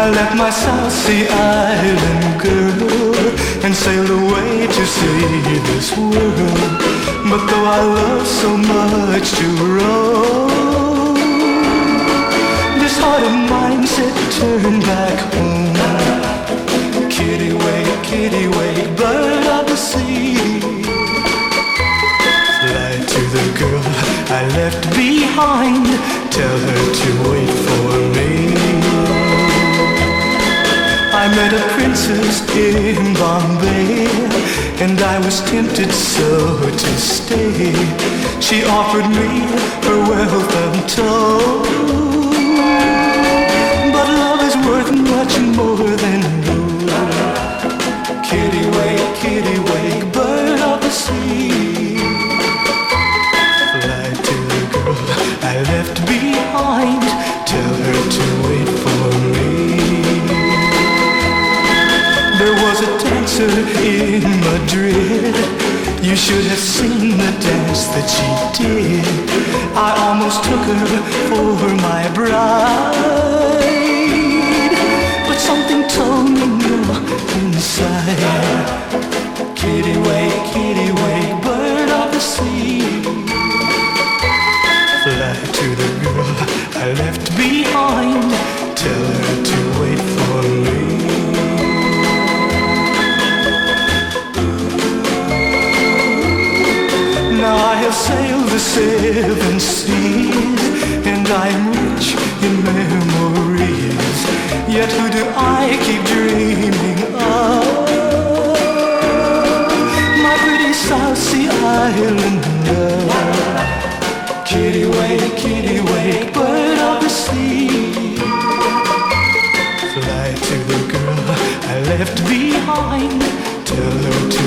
left my South Sea Island girl and sailed away to see this world. But though I love so much to roam, this heart of mine said turn back home. Kittiwake, bird of the sea, fly to the girl I left behind, tell her to wait for me. I met a princess in Bombay, and I was tempted so to stay. She offered me her wealth untold, but love is worth much more than gold. Kittiwake, bird of the sea, fly to the girl I left behind, tell her to wait for me. There was a dancer in Madrid, you should have seen the dance that she did. I almost took her for my bride, but something told me no inside. Kittiwake, bird of the sea, fly to the girl I left behind, tell her to wait for me. Now I have sailed the 7 seas, and I am rich in memories. Yet who do I keep dreaming of? My pretty South Sea Island love. Kittiwake, bird of the sea, fly to the girl I left behind, tell her to